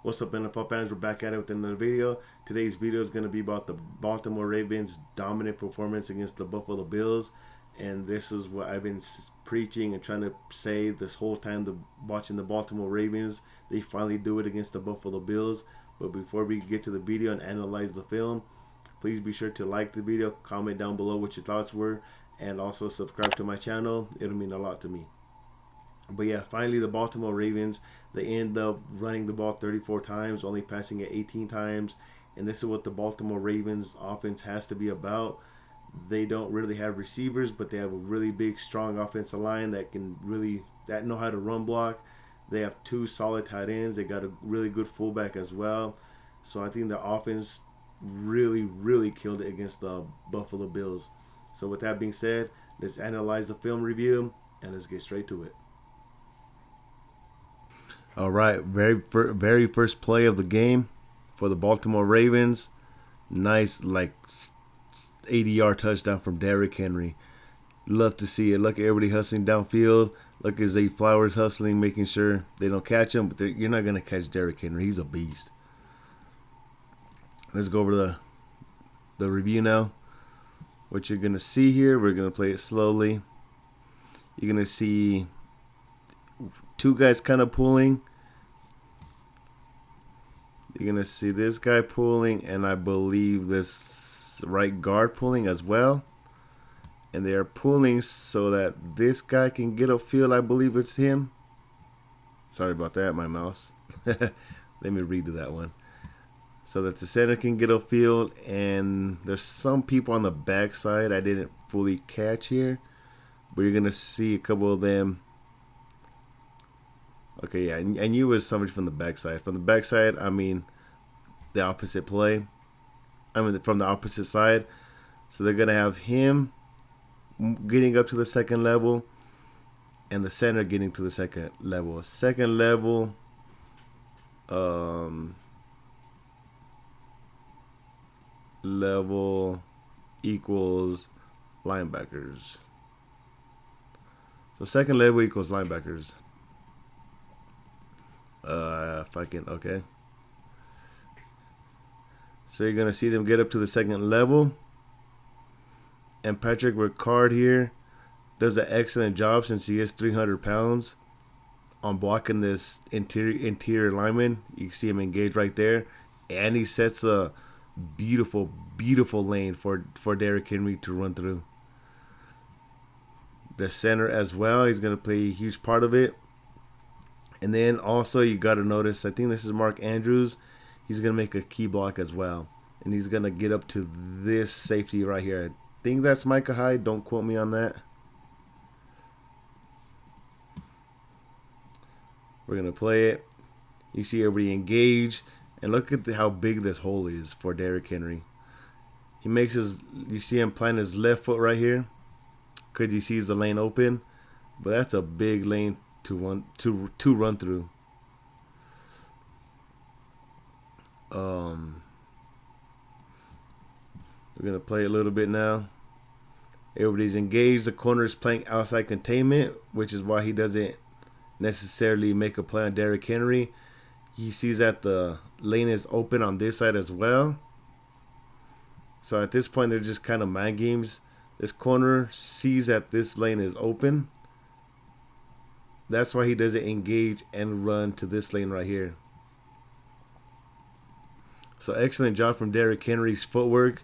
What's up, NFL fans? We're back at it with another video. Today's video is going to be about the BaltiMOre Ravens' dominant performance against the Buffalo Bills. And this is what I've been preaching and trying to say this whole time, watching the BaltiMOre Ravens. They finally do it against the Buffalo Bills. But before we get to the video and analyze the film, please be sure to like the video, comment down below what your thoughts were, and also subscribe to my channel. It'll mean a lot to me. But yeah, finally the BaltiMOre Ravens, they end up running the ball 34 times, only passing it 18 times. And this is what the BaltiMOre Ravens offense has to be about. They don't really have receivers, but they have a really big, strong offensive line that know how to run block. They have two solid tight ends. They got a really good fullback as well. So I think the offense really killed it against the Buffalo Bills. So with that being said, let's analyze the film review and let's get straight to it. All right, very first play of the game for the BaltiMOre Ravens. Nice, like 80-yard touchdown from Derrick Henry. Love to see it. Look at everybody hustling downfield. Look at Zay Flowers hustling, making sure they don't catch him. But you're not going to catch Derrick Henry. He's a beast. Let's go over the review now. What you're going to see here, we're going to play it slowly. You're going to see two guys kind of pulling. You're going to see this guy pulling, and I believe this right guard pulling as well. And they are pulling so that this guy can get upfield. I believe it's him. Sorry about that, my mouse. Let me redo that one. So that the center can get upfield, and there's some people on the backside I didn't fully catch here. But you're going to see a couple of them. Okay, yeah, I knew it was somebody from the backside. From the backside, I mean the opposite play. I mean from the opposite side. So they're going to have him getting up to the second level and the center getting to the second level. Second level, level equals linebackers. So second level equals linebackers. If I can, okay. So you're going to see them get up to the second level. And Patrick Ricard here does an excellent job since he is 300 pounds on blocking this interior lineman. You can see him engaged right there. And he sets a beautiful lane for Derrick Henry to run through. The center as well, he's going to play a huge part of it. And then also you got to notice, I think this is Mark Andrews. He's going to make a key block as well. And he's going to get up to this safety right here. I think that's Micah Hyde. Don't quote me on that. We're going to play it. You see everybody engage. And look at how big this hole is for Derrick Henry. He makes you see him plant his left foot right here. Because he sees the lane open. But that's a big lane to run through. We're gonna play a little bit now. Everybody's engaged. The corner is playing outside containment, which is why he doesn't necessarily make a play on Derrick Henry. He sees that the lane is open on this side as well. So at this point, they're just kind of mind games. This corner sees that this lane is open. That's why he doesn't engage and run to this lane right here. So excellent job from Derrick Henry's footwork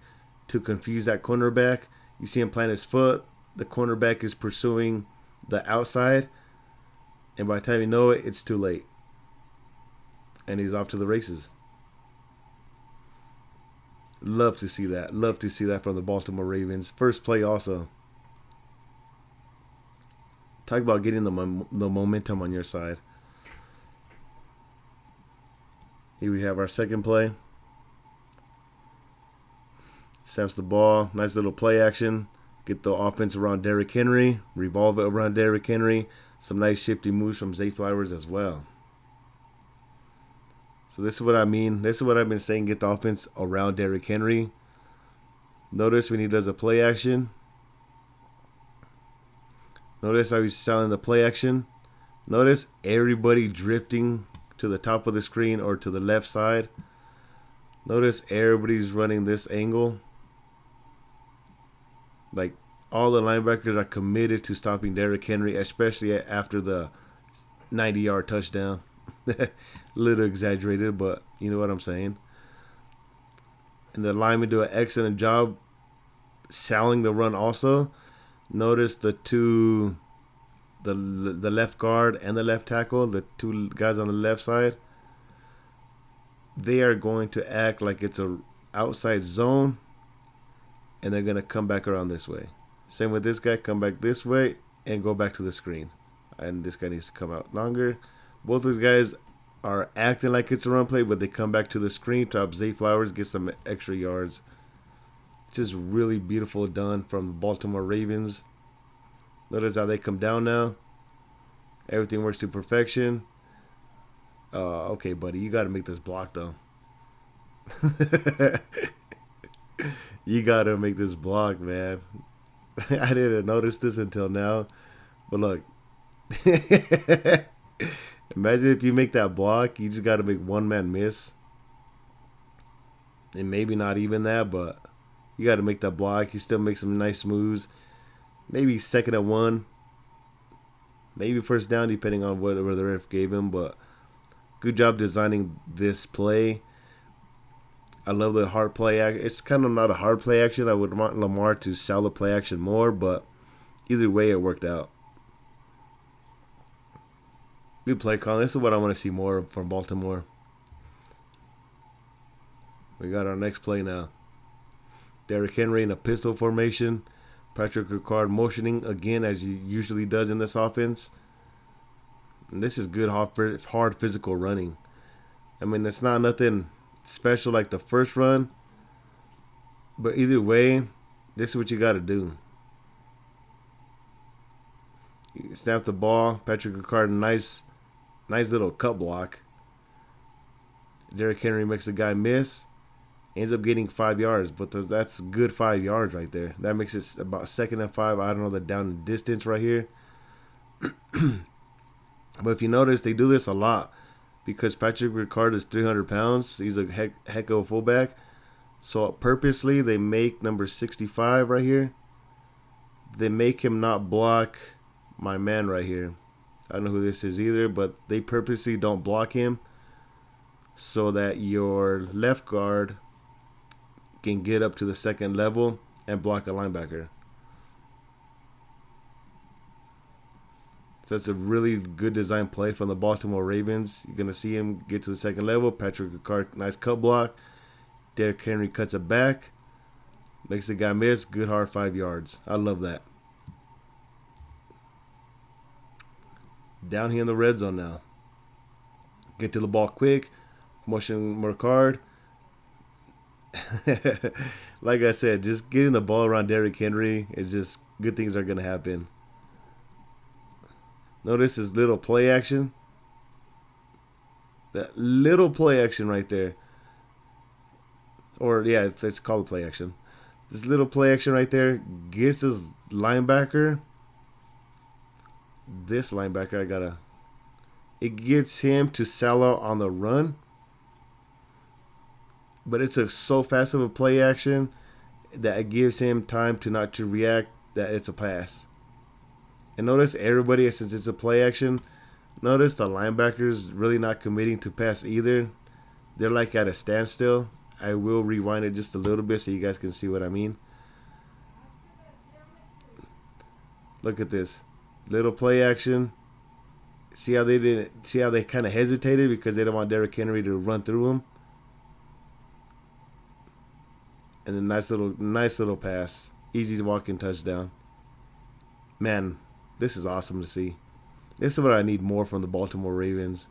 to confuse that cornerback. You see him plant his foot. The cornerback is pursuing the outside. And by the time you know it, it's too late. And he's off to the races. Love to see that. Love to see that from the BaltiMOre Ravens. First play also. Talk about getting the momentum on your side. Here we have our second play. Snaps the ball. Nice little play action. Get the offense around Derrick Henry. Revolve it around Derrick Henry. Some nice shifty moves from Zay Flowers as well. So this is what I mean. This is what I've been saying. Get the offense around Derrick Henry. Notice when he does a play action. Notice how he's selling the play action. Notice everybody drifting to the top of the screen or to the left side. Notice everybody's running this angle. Like, all the linebackers are committed to stopping Derrick Henry, especially after the 90-yard touchdown. A little exaggerated, but you know what I'm saying. And the linemen do an excellent job selling the run also. Notice the left guard and the left tackle, the two guys on the left side, they are going to act like it's a outside zone, and they're going to come back around this way. Same with this guy, come back this way and go back to the screen. And this guy needs to come out longer. Both these guys are acting like it's a run play, but they come back to the screen to help Zay Flowers get some extra yards. Just really beautiful done from the BaltiMOre Ravens. Notice how they come down now. Everything works to perfection. Okay, buddy, you got to make this block, though. You got to make this block, man. I didn't notice this until now. But look. Imagine if you make that block, you just got to make one man miss. And maybe not even that, but you got to make that block. You still make some nice moves. Maybe 2nd and 1. Maybe first down, depending on whatever the ref gave him. But good job designing this play. I love the hard play. It's kind of not a hard play action. I would want Lamar to sell the play action more, but either way, it worked out. Good play call. This is what I want to see more from Baltimore. We got our next play now. Derrick Henry in a pistol formation. Patrick Ricard motioning again, as he usually does in this offense. And this is good hard physical running. I mean, it's not nothing special like the first run. But either way, this is what you got to do. You snap the ball. Patrick Ricard, nice little cut block. Derrick Henry makes the guy miss. Ends up getting 5 yards, but that's good 5 yards right there. That makes it about 2nd and 5. I don't know the down and distance right here. But if you notice, they do this a lot because Patrick Ricard is 300 pounds. He's a heck of a fullback. So purposely, they make number 65 right here. They make him not block my man right here. I don't know who this is either, but they purposely don't block him so that your left guard can get up to the 2nd level and block a linebacker. So that's a really good design play from the BaltiMOre Ravens. You're going to see him get to the 2nd level. Patrick Ricard, nice cut block. Derrick Henry cuts it back. Makes the guy miss. Good hard 5 yards. I love that. Down here in the red zone now. Get to the ball quick. Motion Ricard. Like I said, just getting the ball around Derrick Henry is just good things are going to happen. Notice his little play action. That little play action right there. Or, yeah, let's call it play action. This little play action right there gets his linebacker. This linebacker, it gets him to sell out on the run. But it's so fast of a play action that it gives him time to react that it's a pass. And notice everybody, since it's a play action, notice the linebackers really not committing to pass either. They're like at a standstill. I will rewind it just a little bit so you guys can see what I mean. Look at this. Little play action. See how they kind of hesitated because they don't want Derrick Henry to run through them. And a nice little pass. Easy to walk in touchdown. Man, this is awesome to see. This is what I need more from the BaltiMOre Ravens.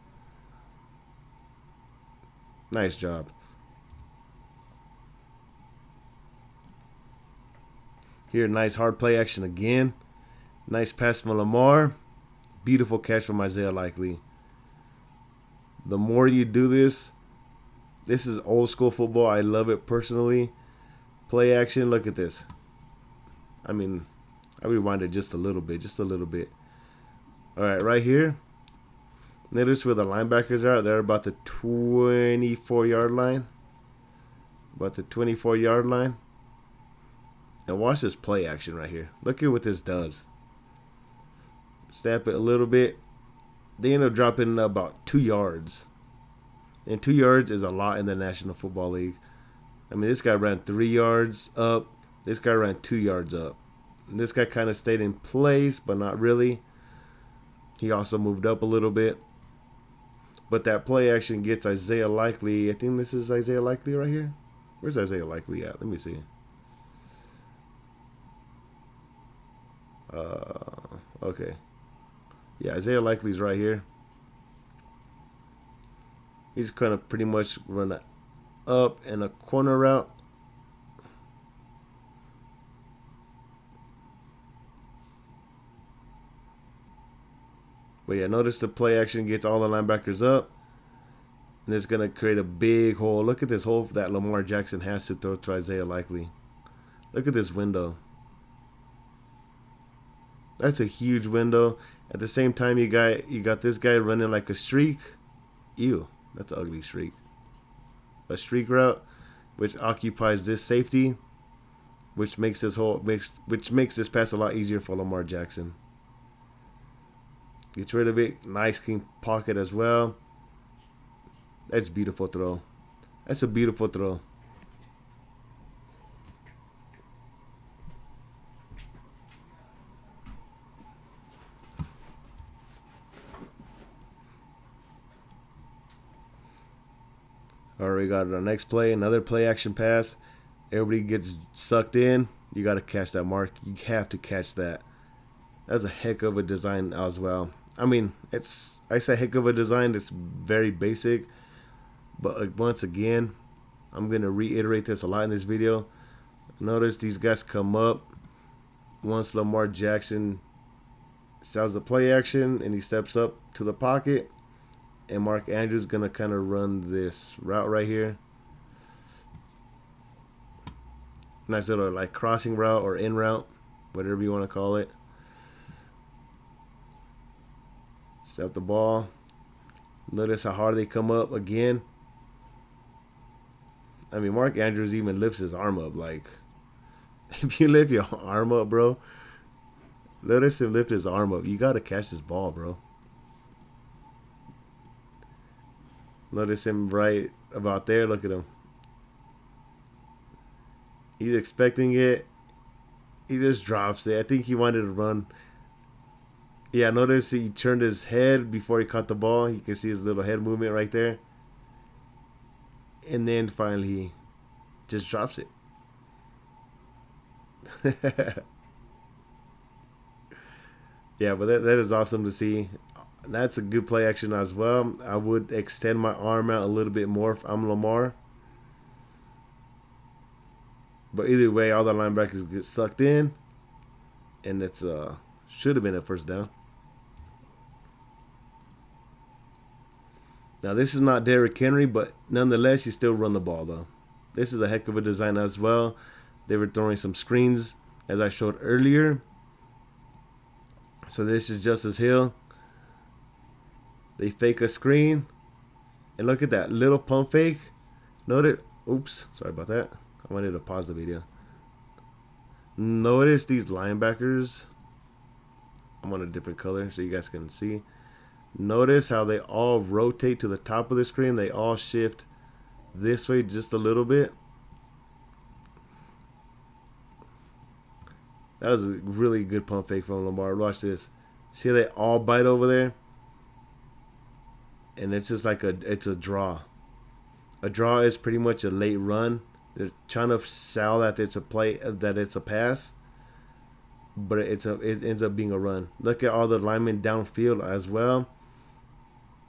Nice job. Here, nice hard play action again. Nice pass from Lamar. Beautiful catch from Isaiah Likely. The more you do this is old school football. I love it personally. Play action, look at this. I mean, I rewind it just a little bit. All right, right here. Notice where the linebackers are. They're about the 24-yard line. About the 24-yard line. And watch this play action right here. Look at what this does. Snap it a little bit. They end up dropping about 2 yards. And 2 yards is a lot in the National Football League. I mean, this guy ran 3 yards up. This guy ran 2 yards up. And this guy kind of stayed in place, but not really. He also moved up a little bit. But that play action gets Isaiah Likely. I think this is Isaiah Likely right here. Where's Isaiah Likely at? Let me see. Okay. Yeah, Isaiah Likely's right here. He's kind of pretty much run up in a corner route. But yeah, notice the play action gets all the linebackers up. And it's going to create a big hole. Look at this hole that Lamar Jackson has to throw to Isaiah Likely. Look at this window. That's a huge window. At the same time, you got this guy running like a streak. Ew, that's an ugly streak. A streak route, which occupies this safety, which makes this pass a lot easier for Lamar Jackson. Gets rid of it. Nice clean pocket as well. That's a beautiful throw. That's a beautiful throw. All right, we got our next play. Another play action pass. Everybody gets sucked in. You got to catch that, Mark. You have to catch that. That's a heck of a design as well. I mean, I say heck of a design. It's very basic. But once again, I'm going to reiterate this a lot in this video. Notice these guys come up. Once Lamar Jackson sells the play action and he steps up to the pocket. And Mark Andrews going to kind of run this route right here. Nice little like crossing route or in route. Whatever you want to call it. Set the ball. Notice how hard they come up again. I mean, Mark Andrews even lifts his arm up. Like, if you lift your arm up, bro, notice him lift his arm up. You got to catch this ball, bro. Notice him right about there. Look at him. He's expecting it. He just drops it. I think he wanted to run. Yeah, notice he turned his head before he caught the ball. You can see his little head movement right there. And then finally he just drops it. Yeah, but that is awesome to see. That's a good play action as well. I would extend my arm out a little bit more if I'm Lamar. But either way, all the linebackers get sucked in. And it's should have been a first down. Now, this is not Derrick Henry, but nonetheless, you still run the ball, though. This is a heck of a design as well. They were throwing some screens, as I showed earlier. So this is Justice Hill. They fake a screen. And look at that little pump fake. Notice, oops, sorry about that. I wanted to pause the video. Notice these linebackers. I'm on a different color so you guys can see. Notice how they all rotate to the top of the screen. They all shift this way just a little bit. That was a really good pump fake from Lamar. Watch this. See how they all bite over there? And it's just like it's a draw. A draw is pretty much a late run. They're trying to sell that it's a play, that it's a pass, but it ends up being a run. Look at all the linemen downfield as well.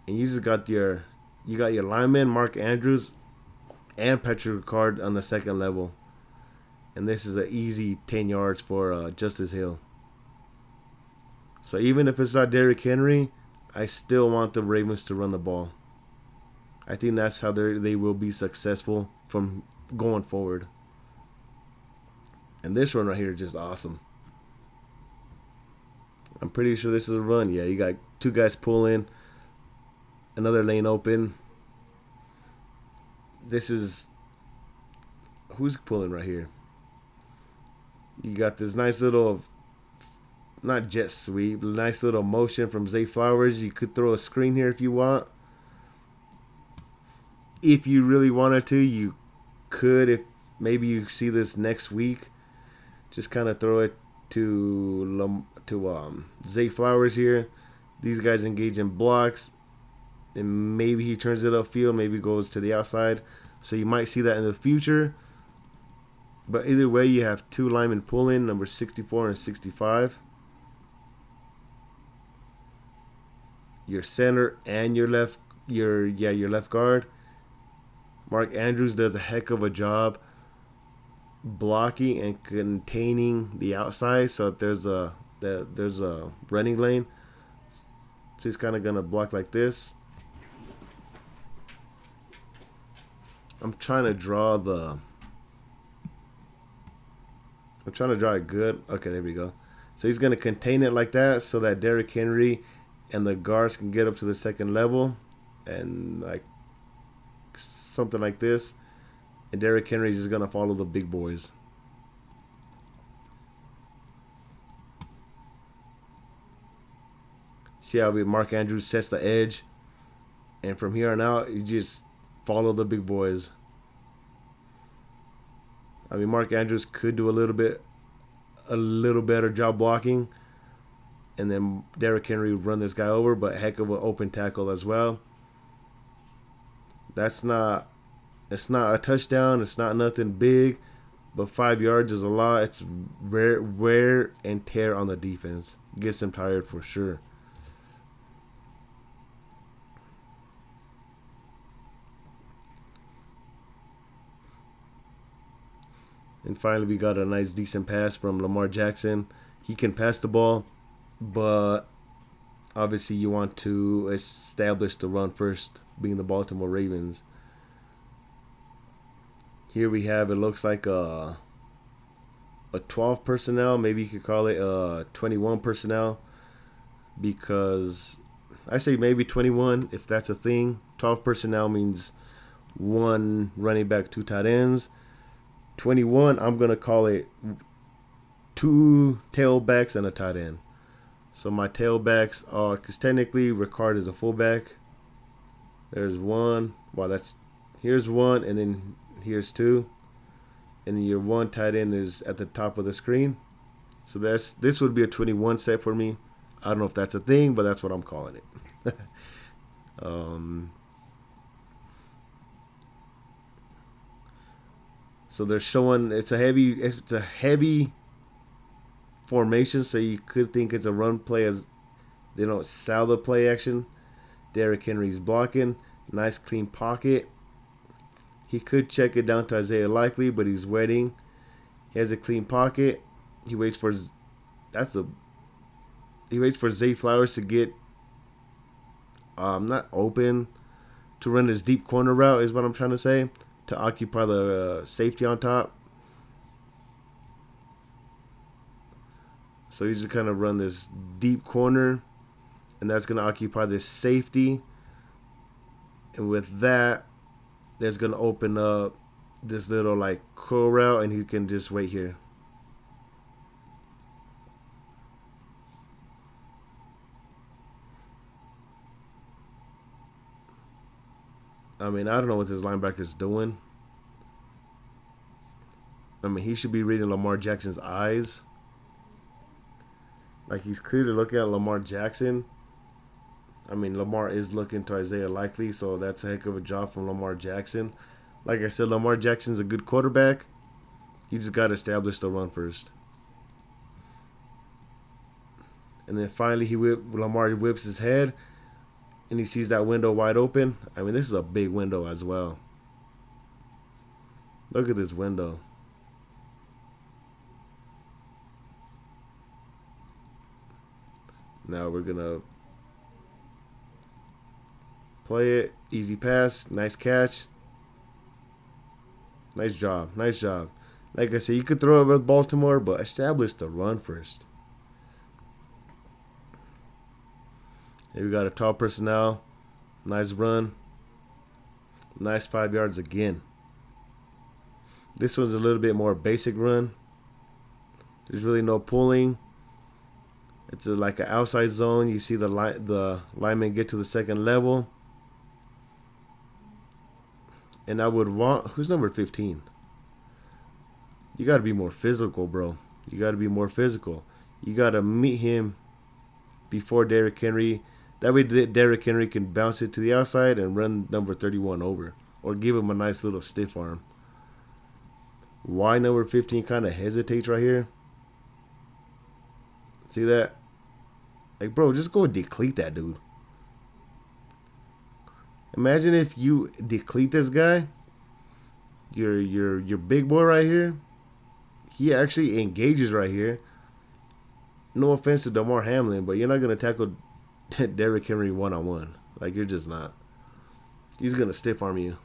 And you just got your lineman, Mark Andrews, and Patrick Ricard on the second level. And this is an easy 10 yards for Justice Hill. So even if it's not Derrick Henry, I still want the Ravens to run the ball. I think that's how they will be successful from going forward. And this one right here is just awesome. I'm pretty sure this is a run. Yeah, you got two guys pulling. Another lane open. This is who's pulling right here. You got this nice little, not jet sweep, nice little motion from Zay Flowers. You could throw a screen here if you want. If you really wanted to, you could. If maybe you see this next week, just kind of throw it to Zay Flowers here. These guys engage in blocks, and maybe he turns it upfield, maybe goes to the outside. So you might see that in the future. But either way, you have two linemen pulling, number 64 and 65. Your center and your left guard. Mark Andrews does a heck of a job blocking and containing the outside, so there's a running lane. So he's kind of gonna block like this. I'm trying to draw it good. Okay, there we go. So he's gonna contain it like that, so that Derrick Henry and the guards can get up to the second level, and like something like this. And Derrick Henry is just gonna follow the big boys. See how Mark Andrews sets the edge, and from here on out, you just follow the big boys. I mean, Mark Andrews could do a little better job blocking, and then Derrick Henry would run this guy over, but heck of an open tackle as well. It's not a touchdown. It's not nothing big, but 5 yards is a lot. It's wear and tear on the defense. Gets them tired for sure. And finally, we got a nice, decent pass from Lamar Jackson. He can pass the ball, but obviously you want to establish the run first, being the BaltiMOre Ravens. Here we have, it looks like a 12 personnel. Maybe you could call it a 21 personnel, because I say maybe 21 if that's a thing. 12 personnel means one running back, two tight ends. 21, I'm going to call it two tailbacks and a tight end. So my tailbacks are, because technically Ricard is a fullback. There's one. Wow, here's one, and then here's two. And then your one tight end is at the top of the screen. So this would be a 21 set for me. I don't know if that's a thing, but that's what I'm calling it. So they're showing it's a heavy formation, so you could think it's a run play as they don't sell the play action. Derrick Henry's blocking. Nice clean pocket. He could check it down to Isaiah Likely, but he's waiting. He has a clean pocket. He waits for Zay Flowers to get not open to run his deep corner route is what I'm trying to say, to occupy the safety on top. So he's just kind of run this deep corner, and that's going to occupy this safety. And with that, that's going to open up this little like curl route, and he can just wait here. I mean, I don't know what this linebacker's doing. I mean, he should be reading Lamar Jackson's eyes. Like, he's clearly looking at Lamar Jackson. I mean, Lamar is looking to Isaiah Likely, so that's a heck of a job from Lamar Jackson. Like I said, Lamar Jackson's a good quarterback. He just got to establish the run first. And then finally, Lamar whips his head, and he sees that window wide open. I mean, this is a big window as well. Look at this window. Now we're going to play it. Easy pass. Nice catch. Nice job. Nice job. Like I said, you could throw it with Baltimore, but establish the run first. Here we got a tall personnel. Nice run. Nice 5 yards again. This one's a little bit more basic run. There's really no pulling. It's like an outside zone. You see the lineman get to the second level. And I would want... Who's number 15? You got to be more physical, bro. You got to be more physical. You got to meet him before Derrick Henry. That way Derrick Henry can bounce it to the outside and run number 31 over. Or give him a nice little stiff arm. Why number 15 kind of hesitates right here? See that? Like, bro, just go decleat that dude. Imagine if you decleat this guy. Your big boy right here. He actually engages right here. No offense to Damar Hamlin, but you're not going to tackle Derrick Henry one-on-one. Like, you're just not. He's going to stiff arm you.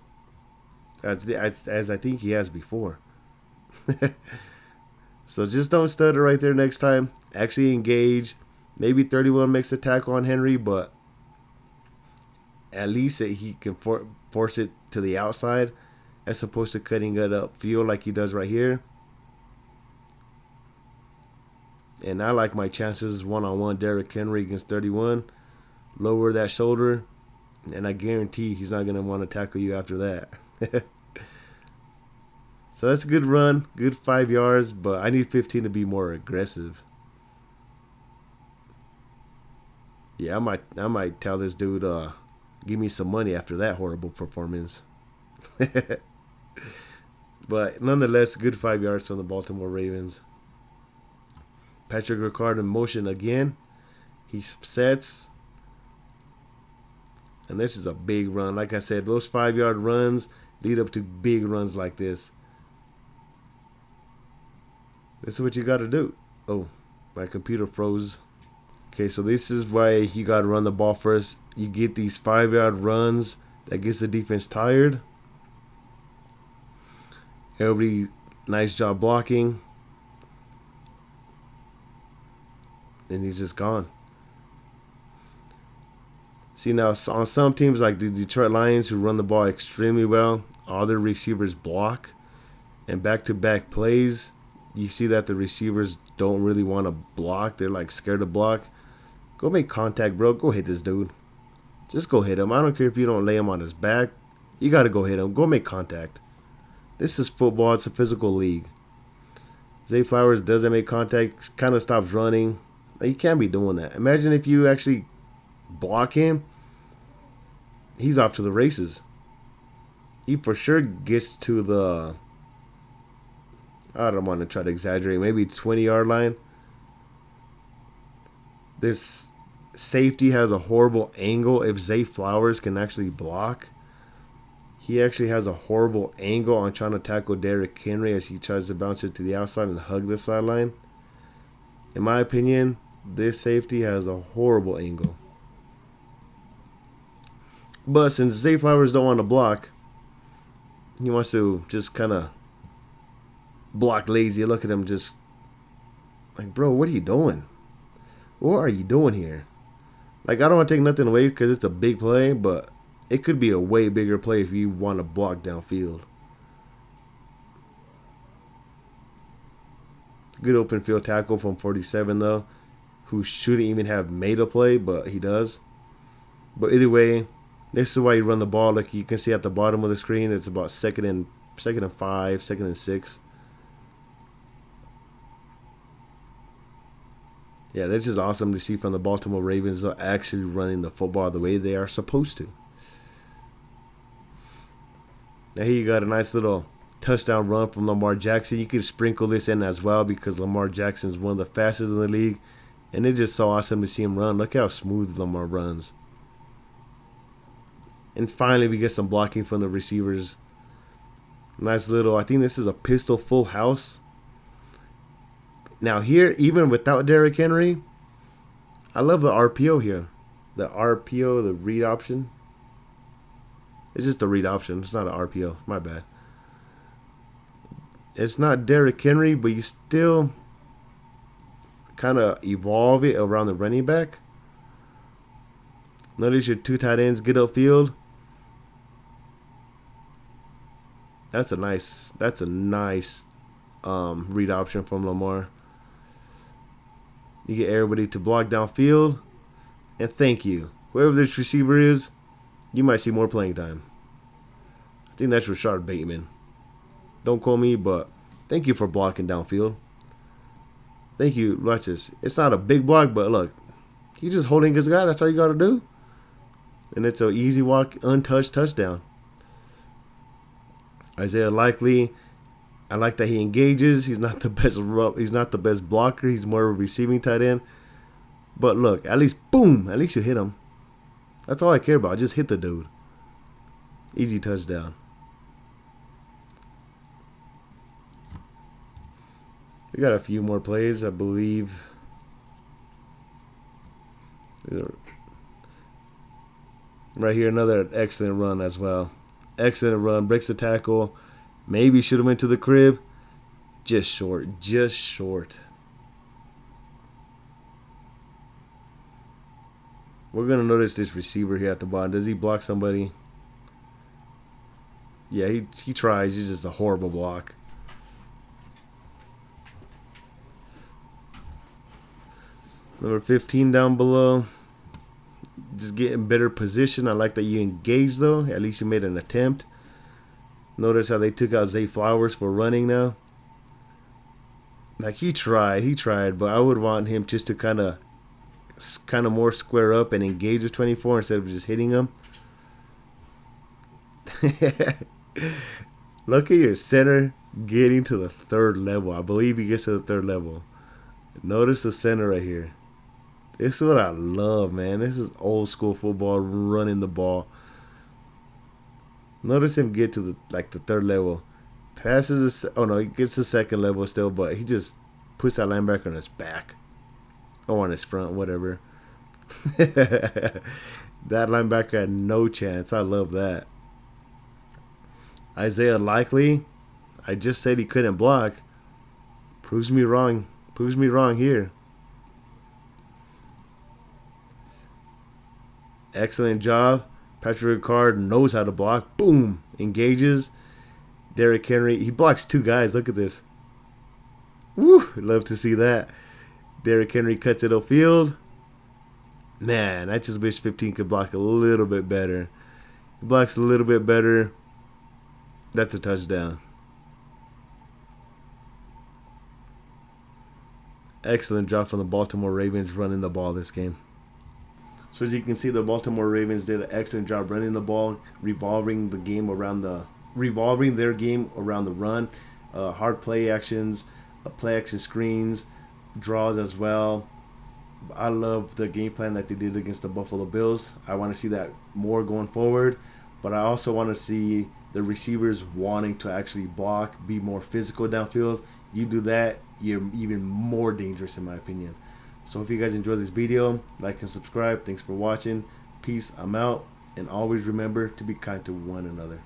As I think he has before. So just don't stutter right there next time. Actually engage. Maybe 31 makes a tackle on Henry, but at least he can force it to the outside as opposed to cutting it up field like he does right here. And I like my chances one-on-one Derrick Henry against 31. Lower that shoulder, and I guarantee he's not going to want to tackle you after that. So that's a good run, good 5 yards, but I need 15 to be more aggressive. Yeah, I might tell this dude, give me some money after that horrible performance. But nonetheless, good 5 yards from the Baltimore Ravens. Patrick Ricard in motion again. He sets. And this is a big run. Like I said, those 5 yard runs lead up to big runs like this. This is what you got to do. Oh, my computer froze. Okay, so this is why you got to run the ball first. You get these 5 yard runs that gets the defense tired. Everybody, nice job blocking. And he's just gone. See, now on some teams like the Detroit Lions who run the ball extremely well, all their receivers block. And back-to-back plays, you see that the receivers don't really want to block. They're like scared to block. Go make contact, bro. Go hit this dude. Just go hit him. I don't care if you don't lay him on his back. You got to go hit him. Go make contact. This is football. It's a physical league. Zay Flowers doesn't make contact. Kind of stops running. Like, you can't be doing that. Imagine if you actually block him. He's off to the races. He for sure gets to the... I don't want to try to exaggerate. Maybe 20-yard line. This safety has a horrible angle. If Zay Flowers can actually block, he actually has a horrible angle on trying to tackle Derrick Henry as he tries to bounce it to the outside and hug the sideline. In my opinion, this safety has a horrible angle. But since Zay Flowers don't want to block, he wants to just kind of block lazy. Look at him just like, bro, what are you doing? What are you doing here? Like, I don't want to take nothing away because it's a big play, but it could be a way bigger play if you want to block downfield. Good open field tackle from 47, though, who shouldn't even have made a play, but he does. But either way, this is why you run the ball. Like you can see at the bottom of the screen, it's about second and 5, second and 6. Yeah, this is awesome to see from the Baltimore Ravens. They're actually running the football the way they are supposed to. Now here you got a nice little touchdown run from Lamar Jackson. You could sprinkle this in as well because Lamar Jackson is one of the fastest in the league. And it's just so awesome to see him run. Look how smooth Lamar runs. And finally, we get some blocking from the receivers. Nice little, I think this is a pistol full house. Now here, even without Derrick Henry, I love the RPO here. The RPO, the read option. It's just a read option. It's not an RPO. My bad. It's not Derrick Henry, but you still kind of evolve it around the running back. Notice your two tight ends get upfield. That's a nice read option from Lamar. You get everybody to block downfield. And thank you. Whoever this receiver is, you might see more playing time. I think that's Rashard Bateman. Don't call me, but thank you for blocking downfield. Thank you. Watch this. It's not a big block, but look. He's just holding his guy. That's all you got to do. And it's an easy walk, untouched touchdown. Isaiah Likely, I like that he engages. He's not the best blocker. He's more of a receiving tight end. But look, at least, boom, at least you hit him. That's all I care about. Just hit the dude. Easy touchdown. We got a few more plays, I believe. Right here, another excellent run as well. Excellent run, breaks the tackle. Maybe should have went to the crib. Just short, just short. We're going to notice this receiver here at the bottom. Does he block somebody? Yeah, he tries. He's just a horrible block. Number 15 down below. Just getting better position. I like that you engaged, though. At least you made an attempt. Notice how they took out Zay Flowers for running now. Like, he tried, but I would want him just to kind of more square up and engage with 24 instead of just hitting him. Look at your center getting to the third level. I believe he gets to the third level. Notice the center right here. This is what I love, man. This is old school football, running the ball. Notice him get to the third level. Passes he gets the second level still, but he just puts that linebacker on his back. Or on his front, whatever. That linebacker had no chance. I love that. Isaiah Likely, I just said he couldn't block. Proves me wrong. Proves me wrong here. Excellent job. Patrick Ricard knows how to block. Boom. Engages. Derrick Henry. He blocks two guys. Look at this. Woo. Love to see that. Derrick Henry cuts it upfield. Man, I just wish 15 could block a little bit better. He blocks a little bit better. That's a touchdown. Excellent job from the BaltiMOre Ravens running the ball this game. So as you can see, the BaltiMOre Ravens did an excellent job running the ball, revolving their game around the run, hard play actions, play action screens, draws as well. I love the game plan that they did against the Buffalo Bills. I want to see that more going forward, but I also want to see the receivers wanting to actually block, be more physical downfield. You do that, you're even more dangerous in my opinion. So if you guys enjoyed this video, like and subscribe. Thanks for watching. Peace. I'm out. And always remember to be kind to one another.